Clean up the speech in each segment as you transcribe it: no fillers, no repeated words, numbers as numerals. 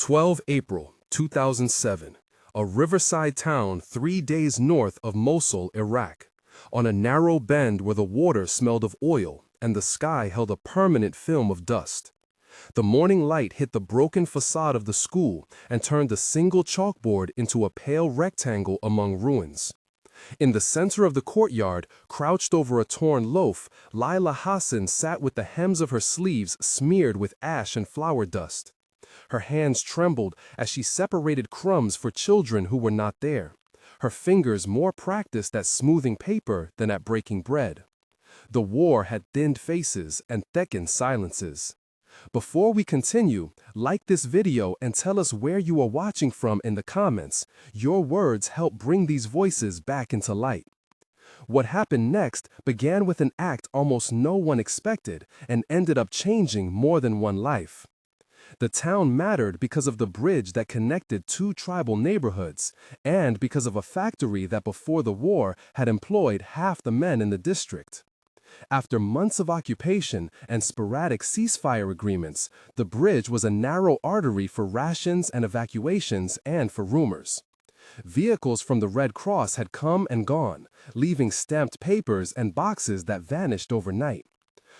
12 April 2007, a riverside town 3 days north of Mosul, Iraq, on a narrow bend where the water smelled of oil and the sky held a permanent film of dust. The morning light hit the broken facade of the school and turned a single chalkboard into a pale rectangle among ruins. In the center of the courtyard, crouched over a torn loaf, Layla Hassan sat with the hems of her sleeves smeared with ash and flour dust. Her hands trembled as she separated crumbs for children who were not there, her fingers more practiced at smoothing paper than at breaking bread. The war had thinned faces and thickened silences. Before we continue, like this video and tell us where you are watching from in the comments. Your words help bring these voices back into light. What happened next began with an act almost no one expected and ended up changing more than one life. The town mattered because of the bridge that connected two tribal neighborhoods, and because of a factory that before the war had employed half the men in the district. After months of occupation and sporadic ceasefire agreements, the bridge was a narrow artery for rations and evacuations and for rumors. Vehicles from the Red Cross had come and gone, leaving stamped papers and boxes that vanished overnight.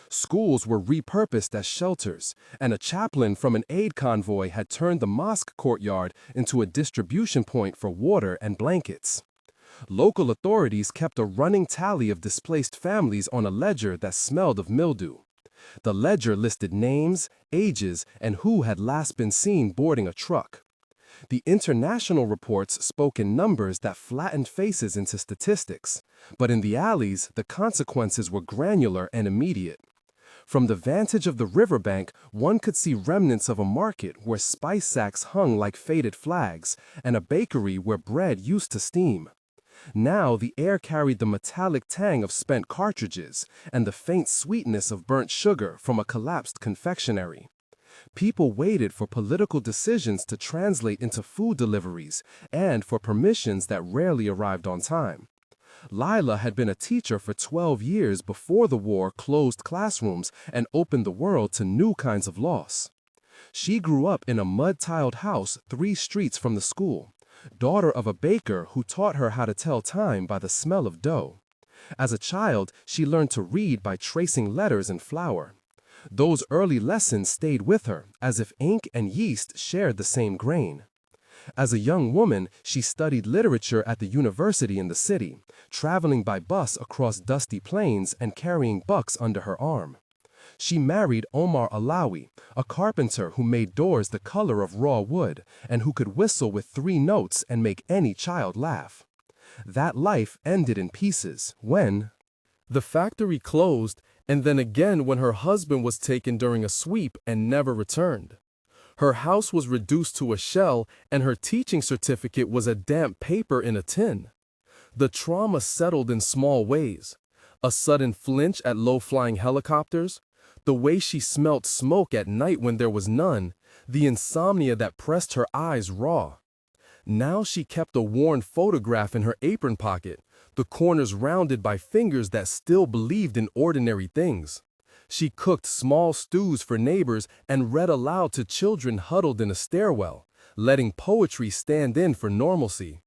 Schools were repurposed as shelters, and a chaplain from an aid convoy had turned the mosque courtyard into a distribution point for water and blankets. Local authorities kept a running tally of displaced families on a ledger that smelled of mildew. The ledger listed names, ages, and who had last been seen boarding a truck. The international reports spoke in numbers that flattened faces into statistics, but in the alleys, the consequences were granular and immediate. From the vantage of the riverbank, one could see remnants of a market where spice sacks hung like faded flags, and a bakery where bread used to steam. Now the air carried the metallic tang of spent cartridges and the faint sweetness of burnt sugar from a collapsed confectionery. People waited for political decisions to translate into food deliveries and for permissions that rarely arrived on time. Layla had been a teacher for 12 years before the war closed classrooms and opened the world to new kinds of loss. She grew up in a mud-tiled house 3 streets from the school, daughter of a baker who taught her how to tell time by the smell of dough. As a child, she learned to read by tracing letters in flour. Those early lessons stayed with her, as if ink and yeast shared the same grain. As a young woman, she studied literature at the university in the city, traveling by bus across dusty plains and carrying books under her arm. She married Omar Alawi, a carpenter who made doors the color of raw wood and who could whistle with 3 notes and make any child laugh. That life ended in pieces when the factory closed, and then again when her husband was taken during a sweep and never returned. Her house was reduced to a shell, and her teaching certificate was a damp paper in a tin. The trauma settled in small ways. A sudden flinch at low-flying helicopters, the way she smelt smoke at night when there was none, the insomnia that pressed her eyes raw. Now she kept a worn photograph in her apron pocket, the corners rounded by fingers that still believed in ordinary things. She cooked small stews for neighbors and read aloud to children huddled in a stairwell, letting poetry stand in for normalcy.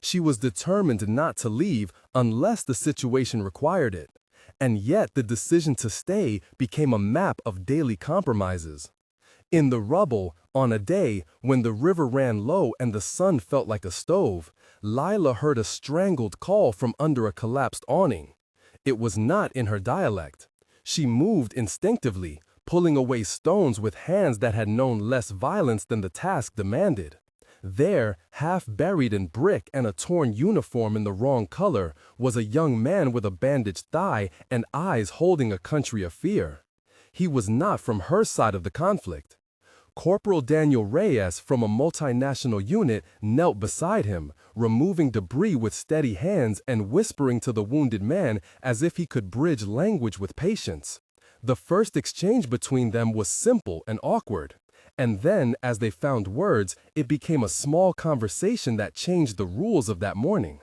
She was determined not to leave unless the situation required it, and yet the decision to stay became a map of daily compromises. In the rubble, on a day when the river ran low and the sun felt like a stove, Layla heard a strangled call from under a collapsed awning. It was not in her dialect. She moved instinctively, pulling away stones with hands that had known less violence than the task demanded. There, half buried in brick and a torn uniform in the wrong color, was a young man with a bandaged thigh and eyes holding a country of fear. He was not from her side of the conflict. Corporal Daniel Reyes from a multinational unit knelt beside him, removing debris with steady hands and whispering to the wounded man as if he could bridge language with patience. The first exchange between them was simple and awkward. And then, as they found words, it became a small conversation that changed the rules of that morning.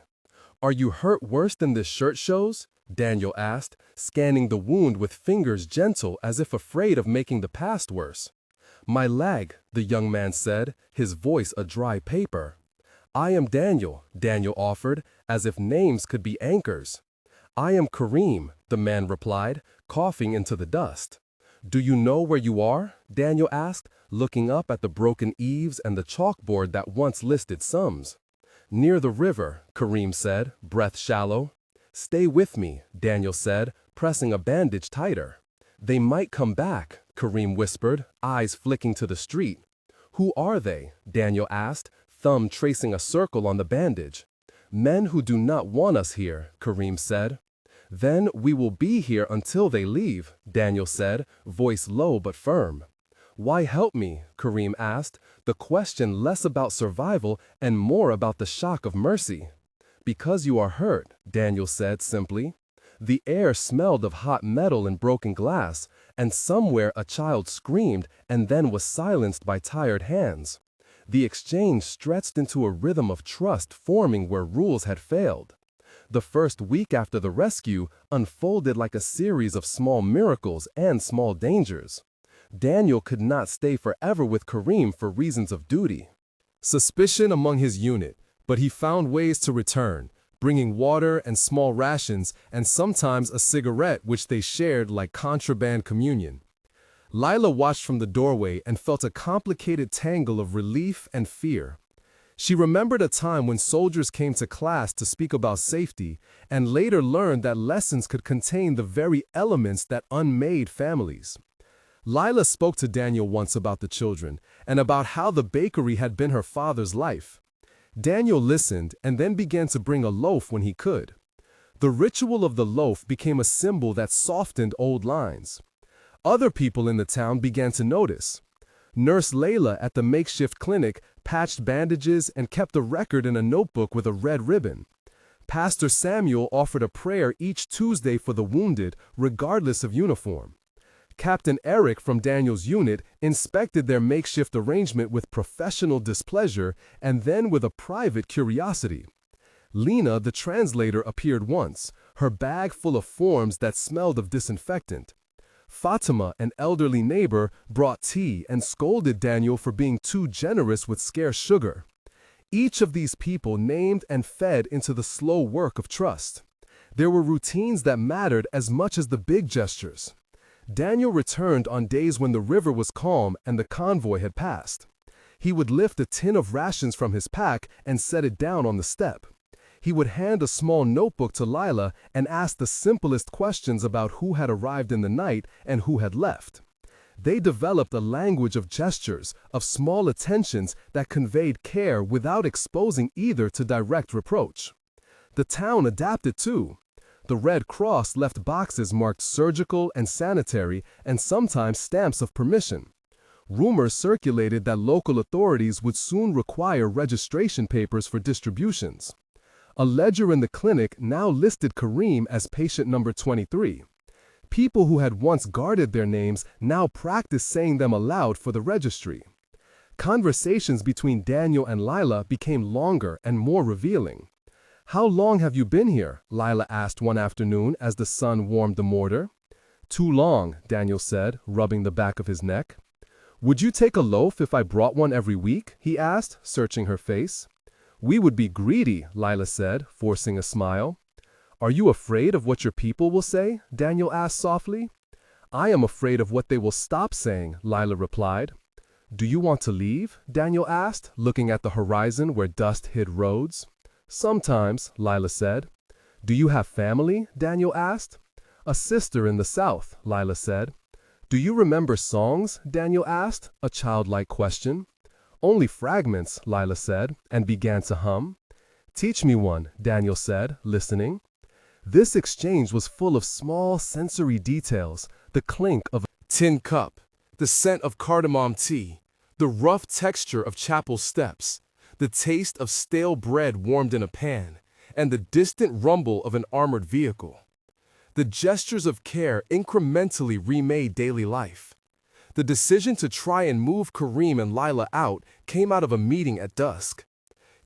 "Are you hurt worse than this shirt shows?" Daniel asked, scanning the wound with fingers gentle as if afraid of making the past worse. "My leg," the young man said, his voice a dry paper. "I am Daniel," Daniel offered, as if names could be anchors. "I am Kareem," the man replied, coughing into the dust. "Do you know where you are?" Daniel asked, looking up at the broken eaves and the chalkboard that once listed sums. "Near the river," Kareem said, breath shallow. "Stay with me," Daniel said, pressing a bandage tighter. "They might come back," Kareem whispered, eyes flicking to the street. "Who are they?" Daniel asked, thumb tracing a circle on the bandage. "Men who do not want us here," Kareem said. "Then we will be here until they leave," Daniel said, voice low but firm. "Why help me?" Kareem asked, the question less about survival and more about the shock of mercy. "Because you are hurt," Daniel said simply. The air smelled of hot metal and broken glass, and somewhere a child screamed and then was silenced by tired hands. The exchange stretched into a rhythm of trust forming where rules had failed. The first week after the rescue unfolded like a series of small miracles and small dangers. Daniel could not stay forever with Kareem for reasons of duty. Suspicion among his unit, but he found ways to return, bringing water and small rations and sometimes a cigarette which they shared like contraband communion. Layla watched from the doorway and felt a complicated tangle of relief and fear. She remembered a time when soldiers came to class to speak about safety and later learned that lessons could contain the very elements that unmade families. Layla spoke to Daniel once about the children and about how the bakery had been her father's life. Daniel listened and then began to bring a loaf when he could. The ritual of the loaf became a symbol that softened old lines. Other people in the town began to notice. Nurse Layla at the makeshift clinic patched bandages and kept a record in a notebook with a red ribbon. Pastor Samuel offered a prayer each Tuesday for the wounded, regardless of uniform. Captain Eric from Daniel's unit inspected their makeshift arrangement with professional displeasure and then with a private curiosity. Lena, the translator, appeared once, her bag full of forms that smelled of disinfectant. Fatima, an elderly neighbor, brought tea and scolded Daniel for being too generous with scarce sugar. Each of these people named and fed into the slow work of trust. There were routines that mattered as much as the big gestures. Daniel returned on days when the river was calm and the convoy had passed. He would lift a tin of rations from his pack and set it down on the step. He would hand a small notebook to Layla and ask the simplest questions about who had arrived in the night and who had left. They developed a language of gestures, of small attentions that conveyed care without exposing either to direct reproach. The town adapted too. The Red Cross left boxes marked surgical and sanitary and sometimes stamps of permission. Rumors circulated that local authorities would soon require registration papers for distributions. A ledger in the clinic now listed Kareem as patient number 23. People who had once guarded their names now practiced saying them aloud for the registry. Conversations between Daniel and Layla became longer and more revealing. "How long have you been here?" Layla asked one afternoon as the sun warmed the mortar. "Too long," Daniel said, rubbing the back of his neck. "Would you take a loaf if I brought one every week?" he asked, searching her face. "We would be greedy," Layla said, forcing a smile. "Are you afraid of what your people will say?" Daniel asked softly. "I am afraid of what they will stop saying," Layla replied. "Do you want to leave?" Daniel asked, looking at the horizon where dust hid roads. "Sometimes," Layla said. "Do you have family?" Daniel asked. "A sister in the south," Layla said. "Do you remember songs?" Daniel asked, a childlike question. "Only fragments," Layla said, and began to hum. "Teach me one," Daniel said, listening. This exchange was full of small sensory details, the clink of a tin cup, the scent of cardamom tea, the rough texture of chapel steps, the taste of stale bread warmed in a pan, and the distant rumble of an armored vehicle. The gestures of care incrementally remade daily life. The decision to try and move Kareem and Layla out came out of a meeting at dusk.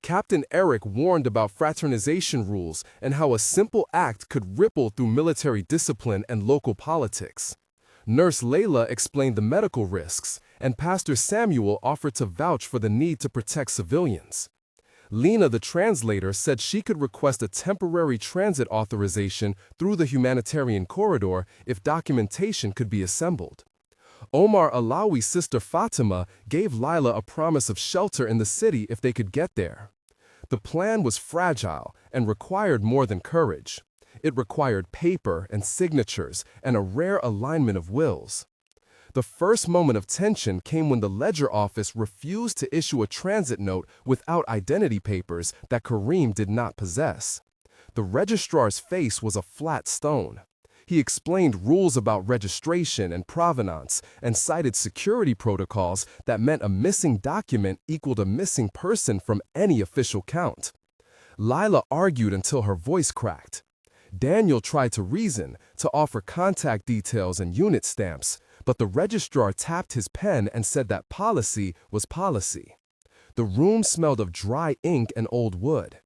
Captain Eric warned about fraternization rules and how a simple act could ripple through military discipline and local politics. Nurse Layla explained the medical risks, and Pastor Samuel offered to vouch for the need to protect civilians. Lena, the translator, said she could request a temporary transit authorization through the humanitarian corridor if documentation could be assembled. Omar Alawi's sister Fatima gave Layla a promise of shelter in the city if they could get there. The plan was fragile and required more than courage. It required paper and signatures and a rare alignment of wills. The first moment of tension came when the ledger office refused to issue a transit note without identity papers that Kareem did not possess. The registrar's face was a flat stone. He explained rules about registration and provenance and cited security protocols that meant a missing document equaled a missing person from any official count. Layla argued until her voice cracked. Daniel tried to reason, to offer contact details and unit stamps, but the registrar tapped his pen and said that policy was policy. The room smelled of dry ink and old wood.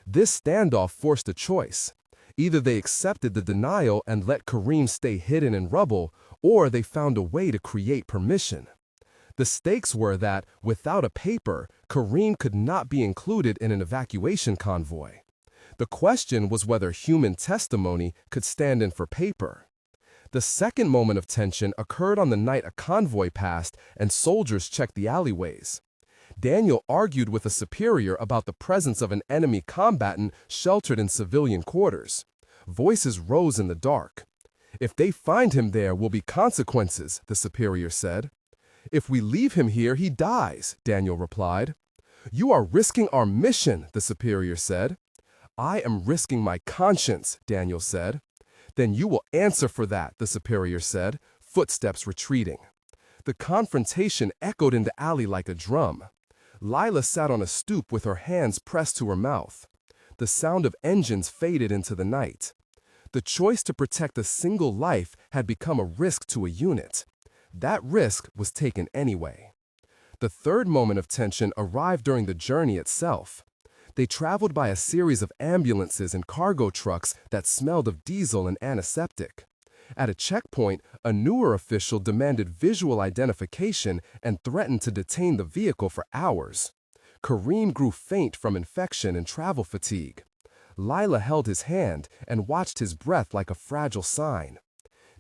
This standoff forced a choice. Either they accepted the denial and let Kareem stay hidden in rubble, or they found a way to create permission. The stakes were that, without a paper, Kareem could not be included in an evacuation convoy. The question was whether human testimony could stand in for paper. The second moment of tension occurred on the night a convoy passed and soldiers checked the alleyways. Daniel argued with a superior about the presence of an enemy combatant sheltered in civilian quarters. Voices rose in the dark. "If they find him there will be consequences," the superior said. "If we leave him here, he dies," Daniel replied. "You are risking our mission," the superior said. "I am risking my conscience," Daniel said. "Then you will answer for that," the superior said, footsteps retreating. The confrontation echoed in the alley like a drum. Layla sat on a stoop with her hands pressed to her mouth. The sound of engines faded into the night. The choice to protect a single life had become a risk to a unit. That risk was taken anyway. The third moment of tension arrived during the journey itself. They traveled by a series of ambulances and cargo trucks that smelled of diesel and antiseptic. At a checkpoint, a newer official demanded visual identification and threatened to detain the vehicle for hours. Kareem grew faint from infection and travel fatigue. Layla held his hand and watched his breath like a fragile sign.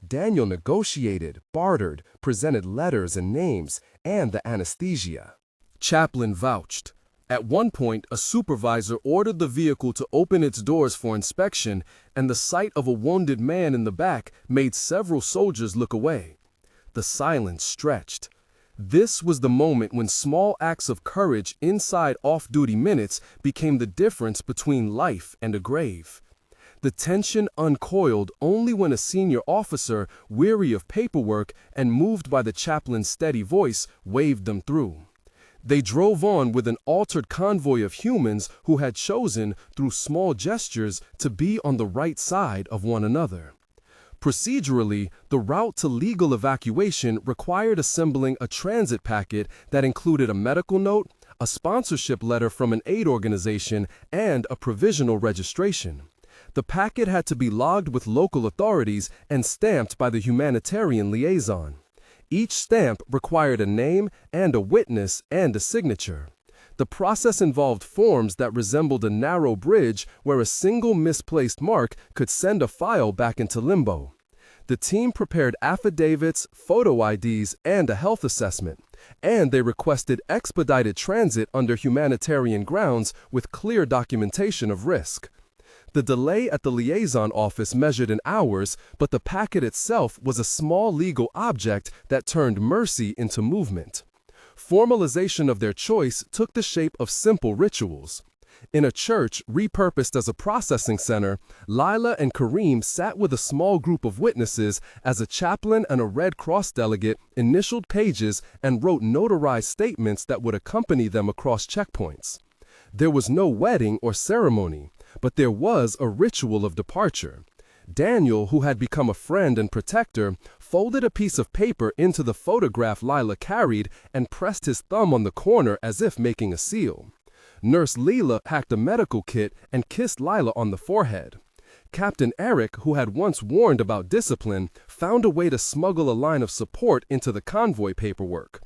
Daniel negotiated, bartered, presented letters and names, and the anesthesia. Chaplain vouched. At one point, a supervisor ordered the vehicle to open its doors for inspection, and the sight of a wounded man in the back made several soldiers look away. The silence stretched. This was the moment when small acts of courage inside off-duty minutes became the difference between life and a grave. The tension uncoiled only when a senior officer, weary of paperwork and moved by the chaplain's steady voice, waved them through. They drove on with an altered convoy of humans who had chosen, through small gestures, to be on the right side of one another. Procedurally, the route to legal evacuation required assembling a transit packet that included a medical note, a sponsorship letter from an aid organization, and a provisional registration. The packet had to be logged with local authorities and stamped by the humanitarian liaison. Each stamp required a name and a witness and a signature. The process involved forms that resembled a narrow bridge where a single misplaced mark could send a file back into limbo. The team prepared affidavits, photo IDs, and a health assessment, and they requested expedited transit under humanitarian grounds with clear documentation of risk. The delay at the liaison office measured in hours, but the packet itself was a small legal object that turned mercy into movement. Formalization of their choice took the shape of simple rituals. In a church repurposed as a processing center, Layla and Kareem sat with a small group of witnesses as a chaplain and a Red Cross delegate initialed pages and wrote notarized statements that would accompany them across checkpoints. There was no wedding or ceremony, but there was a ritual of departure. Daniel, who had become a friend and protector, folded a piece of paper into the photograph Layla carried and pressed his thumb on the corner as if making a seal. Nurse Layla packed a medical kit and kissed Layla on the forehead. Captain Eric, who had once warned about discipline, found a way to smuggle a line of support into the convoy paperwork.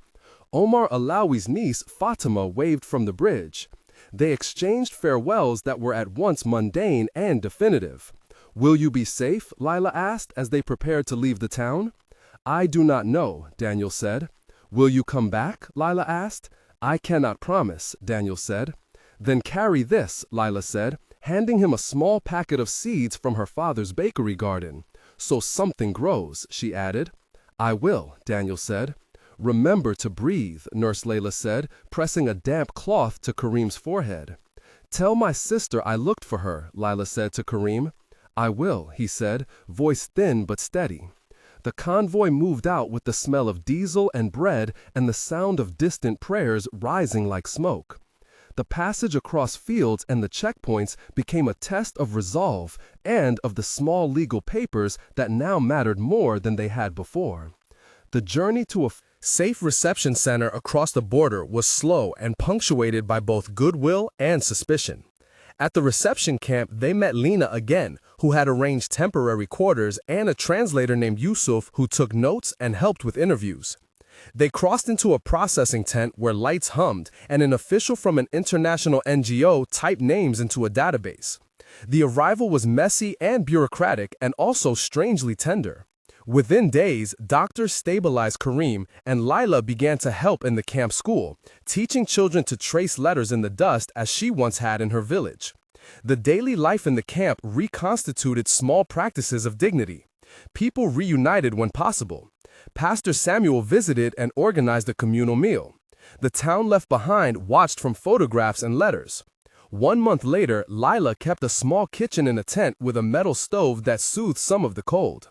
Omar Alawi's niece, Fatima, waved from the bridge. They exchanged farewells that were at once mundane and definitive. "Will you be safe?" Layla asked as they prepared to leave the town. "I do not know," Daniel said. "Will you come back?" Layla asked. "I cannot promise," Daniel said. "Then carry this," Layla said, handing him a small packet of seeds from her father's bakery garden. "So something grows," she added. "I will," Daniel said. "Remember to breathe," Nurse Layla said, pressing a damp cloth to Kareem's forehead. "Tell my sister I looked for her," Layla said to Kareem. "I will," he said, voice thin but steady. The convoy moved out with the smell of diesel and bread and the sound of distant prayers rising like smoke. The passage across fields and the checkpoints became a test of resolve and of the small legal papers that now mattered more than they had before. The journey to a safe reception center across the border was slow and punctuated by both goodwill and suspicion. At the reception camp, they met Lena again, who had arranged temporary quarters, and a translator named Yusuf who took notes and helped with interviews. They crossed into a processing tent where lights hummed, and an official from an international NGO typed names into a database. The arrival was messy and bureaucratic, and also strangely tender. Within days, doctors stabilized Kareem, and Layla began to help in the camp school, teaching children to trace letters in the dust as she once had in her village. The daily life in the camp reconstituted small practices of dignity. People reunited when possible. Pastor Samuel visited and organized a communal meal. The town left behind watched from photographs and letters. 1 month later, Layla kept a small kitchen in a tent with a metal stove that soothed some of the cold.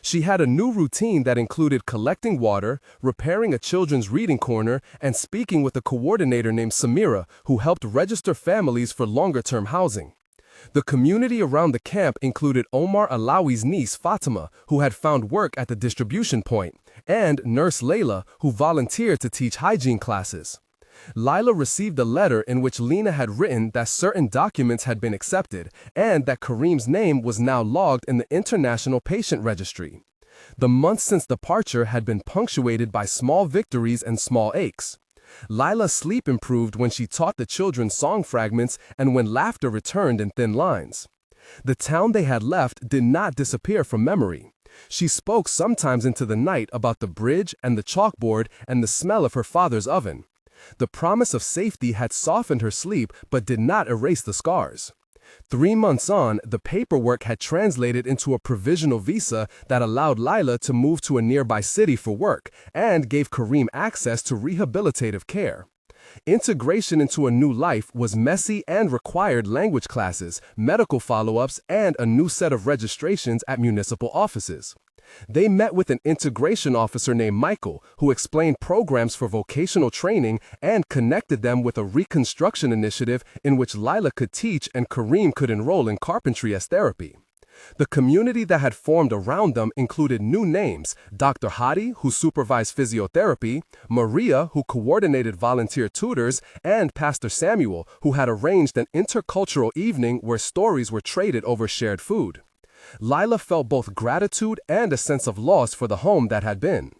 She had a new routine that included collecting water, repairing a children's reading corner, and speaking with a coordinator named Samira, who helped register families for longer-term housing. The community around the camp included Omar Alawi's niece Fatima, who had found work at the distribution point, and Nurse Layla, who volunteered to teach hygiene classes. Layla received a letter in which Lena had written that certain documents had been accepted and that Kareem's name was now logged in the International Patient Registry. The months since departure had been punctuated by small victories and small aches. Layla's sleep improved when she taught the children song fragments and when laughter returned in thin lines. The town they had left did not disappear from memory. She spoke sometimes into the night about the bridge and the chalkboard and the smell of her father's oven. The promise of safety had softened her sleep but did not erase the scars. 3 months on, the paperwork had translated into a provisional visa that allowed Layla to move to a nearby city for work and gave Kareem access to rehabilitative care. Integration into a new life was messy and required language classes, medical follow-ups, and a new set of registrations at municipal offices. They met with an integration officer named Michael, who explained programs for vocational training and connected them with a reconstruction initiative in which Layla could teach and Kareem could enroll in carpentry as therapy. The community that had formed around them included new names: Dr. Hadi, who supervised physiotherapy, Maria, who coordinated volunteer tutors, and Pastor Samuel, who had arranged an intercultural evening where stories were traded over shared food. Layla felt both gratitude and a sense of loss for the home that had been.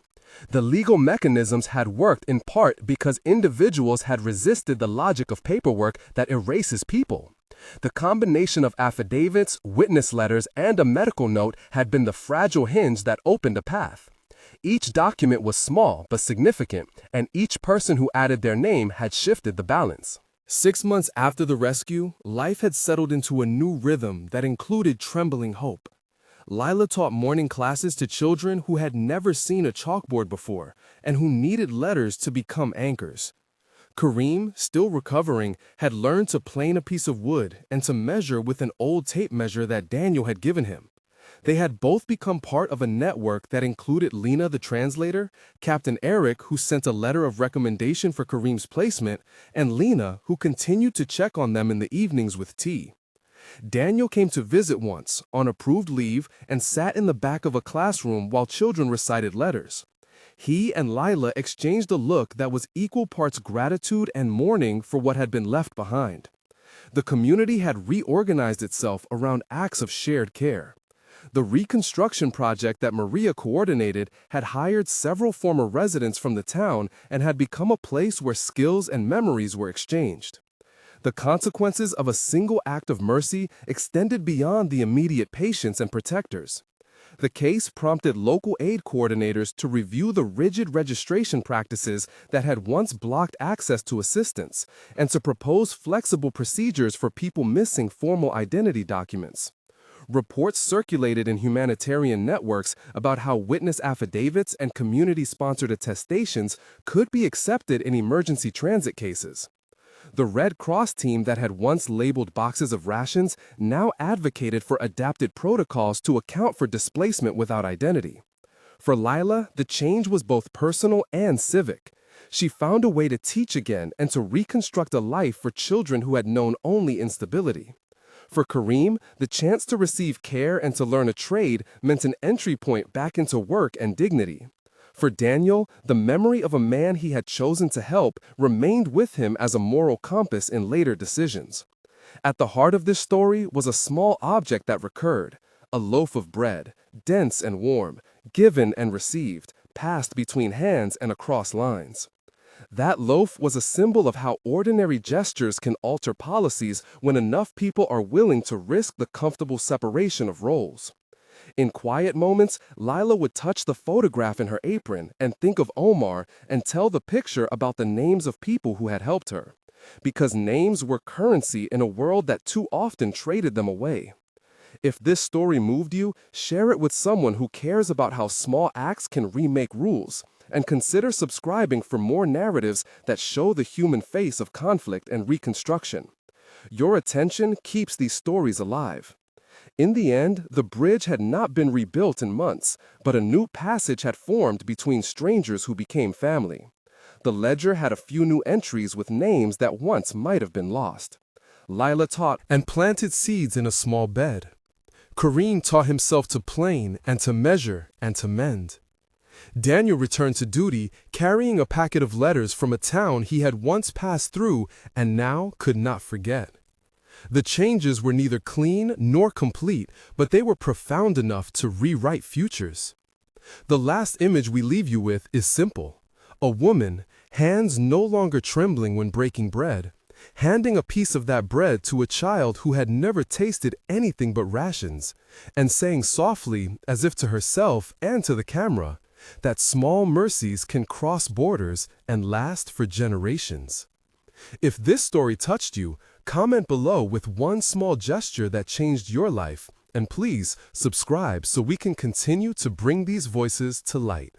The legal mechanisms had worked in part because individuals had resisted the logic of paperwork that erases people. The combination of affidavits, witness letters, and a medical note had been the fragile hinge that opened a path. Each document was small but significant, and each person who added their name had shifted the balance. 6 months after the rescue, life had settled into a new rhythm that included trembling hope. Layla taught morning classes to children who had never seen a chalkboard before and who needed letters to become anchors. Kareem, still recovering, had learned to plane a piece of wood and to measure with an old tape measure that Daniel had given him. They had both become part of a network that included Lena the translator, Captain Eric, who sent a letter of recommendation for Kareem's placement, and Lena, who continued to check on them in the evenings with tea. Daniel came to visit once, on approved leave, and sat in the back of a classroom while children recited letters. He and Layla exchanged a look that was equal parts gratitude and mourning for what had been left behind. The community had reorganized itself around acts of shared care. The reconstruction project that Maria coordinated had hired several former residents from the town and had become a place where skills and memories were exchanged. The consequences of a single act of mercy extended beyond the immediate patients and protectors. The case prompted local aid coordinators to review the rigid registration practices that had once blocked access to assistance and to propose flexible procedures for people missing formal identity documents. Reports circulated in humanitarian networks about how witness affidavits and community-sponsored attestations could be accepted in emergency transit cases. The Red Cross team that had once labeled boxes of rations now advocated for adapted protocols to account for displacement without identity. For Layla, the change was both personal and civic. She found a way to teach again and to reconstruct a life for children who had known only instability. For Kareem, the chance to receive care and to learn a trade meant an entry point back into work and dignity. For Daniel, the memory of a man he had chosen to help remained with him as a moral compass in later decisions. At the heart of this story was a small object that recurred, a loaf of bread, dense and warm, given and received, passed between hands and across lines. That loaf was a symbol of how ordinary gestures can alter policies when enough people are willing to risk the comfortable separation of roles. In quiet moments, Layla would touch the photograph in her apron and think of Omar and tell the picture about the names of people who had helped her. Because names were currency in a world that too often traded them away. If this story moved you, share it with someone who cares about how small acts can remake rules, and consider subscribing for more narratives that show the human face of conflict and reconstruction. Your attention keeps these stories alive. In the end, the bridge had not been rebuilt in months, but a new passage had formed between strangers who became family. The ledger had a few new entries with names that once might have been lost. Layla taught and planted seeds in a small bed. Kareem taught himself to plane and to measure and to mend. Daniel returned to duty, carrying a packet of letters from a town he had once passed through and now could not forget. The changes were neither clean nor complete, but they were profound enough to rewrite futures. The last image we leave you with is simple. A woman, hands no longer trembling when breaking bread, handing a piece of that bread to a child who had never tasted anything but rations, and saying softly, as if to herself and to the camera, that small mercies can cross borders and last for generations. If this story touched you, comment below with one small gesture that changed your life, and please subscribe so we can continue to bring these voices to light.